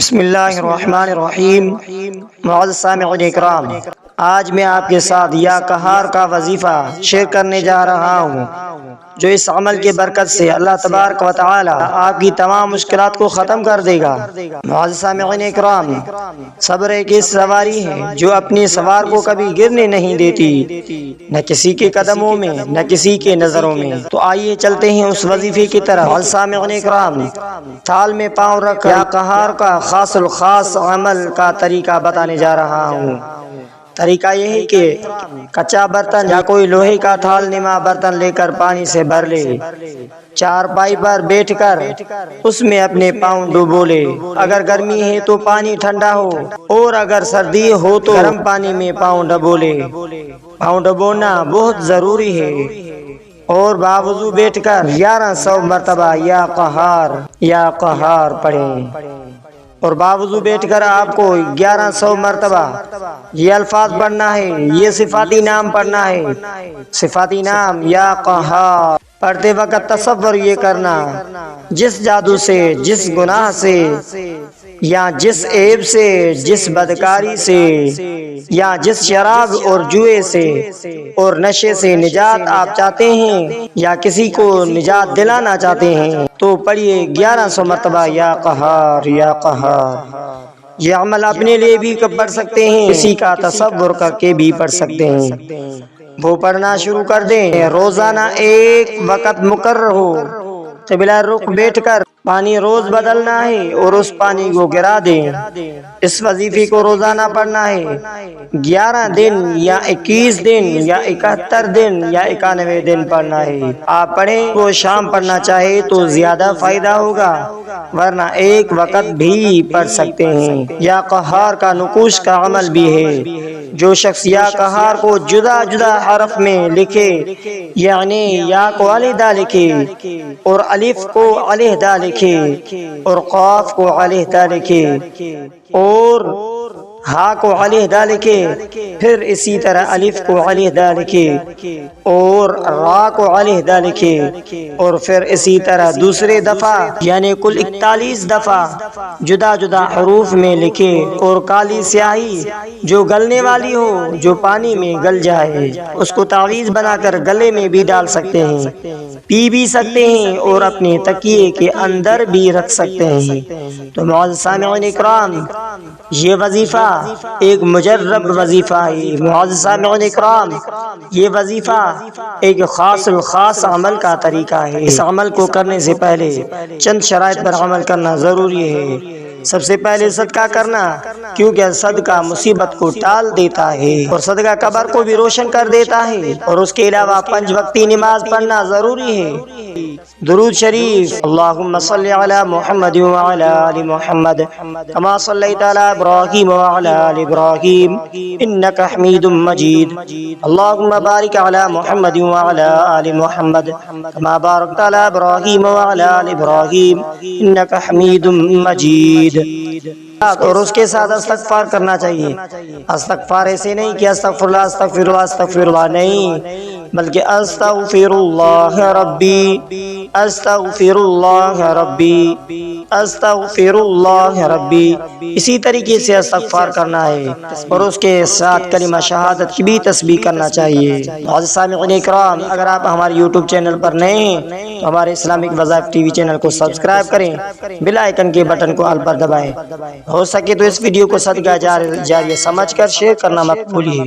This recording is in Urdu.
بسم اللہ الرحمن الرحیم۔ معزز سامعین اکرام، آج میں آپ کے ساتھ یا قہار کا وظیفہ شیئر کرنے جا رہا ہوں، جو اس عمل کے برکت سے اللہ تبارک و تعالی آپ کی تمام مشکلات کو ختم کر دے گا۔ معزز سامعین اکرام، صبر ایک ایسی سواری ہے جو اپنے سوار کو کبھی گرنے نہیں دیتی، نہ کسی کے قدموں میں نہ کسی کے نظروں میں۔ تو آئیے چلتے ہیں اس وظیفے کی طرف۔ معزز سامعین اکرام، تھال میں پاؤں رکھ کر یا قہار کا خاص الخاص عمل کا طریقہ بتانے جا رہا ہوں۔ طریقہ یہ ہے کہ کچا برتن یا کوئی لوہے کا تھال نما برتن لے کر پانی سے بھر لے، چارپائی پر بیٹھ کر اس میں اپنے پاؤں ڈبو لے۔ اگر گرمی ہے تو پانی ٹھنڈا ہو، اور اگر سردی ہو تو گرم پانی میں پاؤں ڈبو لے۔ پاؤں ڈبونا بہت ضروری ہے، اور باوضو بیٹھ کر 1100 مرتبہ یا قہار پڑھیں۔ اور باوضو بیٹھ کر آپ کو 1100 مرتبہ یہ الفاظ پڑھنا ہے، یہ صفاتی نام پڑھنا ہے۔ صفاتی نام یا قہار پڑھتے وقت تصور یہ کرنا، جس جادو سے، جس گناہ سے، یا جس عیب سے، جس بدکاری سے، یا جس شراب اور جوئے سے اور نشے سے نجات آپ چاہتے ہیں، یا کسی کو نجات دلانا چاہتے ہیں، تو پڑھیے 1100 مرتبہ یا قہار یا قہار۔ یہ عمل اپنے لیے بھی پڑھ سکتے ہیں، کسی کا تصور کر کے بھی پڑھ سکتے ہیں۔ وہ پڑھنا شروع کر دیں۔ روزانہ ایک وقت مقرر ہو، قبلہ رخ بیٹھ کر پانی روز بدلنا ہے اور اس پانی کو گرا دیں۔ اس وظیفے کو روزانہ پڑھنا ہے، 11 دن یا 21 دن یا 71 دن یا 91 دن پڑھنا ہے۔ آپ پڑھیں، وہ شام پڑھنا چاہے تو زیادہ فائدہ ہوگا، ورنہ ایک وقت بھی پڑھ سکتے ہیں۔ یا قہار کا نقوش کا عمل بھی ہے۔ جو شخص یا قہار کو جدا جدا حرف میں لکھے، یعنی یا کو علیحدہ لکھے، اور الف کو علیحدہ لکھے، اور قاف کو علیحدہ لکھے، اور ہا کو علیحدہ لکھے، پھر اسی طرح الف کو علیحدہ لکھے، اور را کو علیحدہ لکھے، اور پھر اسی طرح دوسرے دفعہ یعنی کل 41 دفعہ جدا جدا حروف میں لکھے۔ اور کالی سیاہی جو گلنے والی ہو، جو پانی میں گل جائے، اس کو تعویذ بنا کر گلے میں بھی ڈال سکتے ہیں، پی بھی سکتے ہیں، اور اپنے تکیے کے اندر بھی رکھ سکتے ہیں۔ تو معزز سامعین اکرام، یہ وظیفہ ایک مجرب وظیفہ ہے۔ معزز سامعین اکرام، یہ وظیفہ ایک خاص الخاص عمل کا طریقہ ہے۔ اس عمل کو کرنے سے پہلے چند شرائط پر عمل کرنا ضروری ہے۔ سب سے پہلے صدقہ کرنا، کیونکہ صدقہ مصیبت کو ٹال دیتا ہے، اور صدقہ قبر کو بھی روشن کر دیتا ہے۔ اور اس کے علاوہ 5 وقتی نماز پڑھنا ضروری ہے۔ درود شریف، اللہم صلی علی محمد وعلی آل محمد کما صلیت علی ابراہیم وعلی آل ابراہیم انک حمید مجید، اللہم بارک علی محمد وعلی آل محمد کما بارکت علی ابراہیم وعلی آل ابراہیم انک حمید مجید۔ اور اس کے ساتھ استغفار کرنا چاہیے۔ استغفار ایسے نہیں کہ استغفر اللہ استغفر اللہ استغفر اللہ، نہیں، بلکہ استغفر اللہ ربی، استغفر اللہ ربی، استغفر اللہ ربی، اسی طریقے سے استغفار کرنا ہے۔ اور اس کے ساتھ کلمہ شہادت کی بھی تسبیح کرنا چاہیے۔ معزز سامعین اکرام، اگر آپ ہمارے یوٹیوب چینل پر نئے ہیں تو ہمارے اسلامک وظائف ٹی وی چینل کو سبسکرائب کریں، بیل آئیکن کے بٹن کو آل پر دبائیں۔ ہو سکے تو اس ویڈیو کو صدقہ جاریہ سمجھ کر شیئر کرنا مت بھولیے۔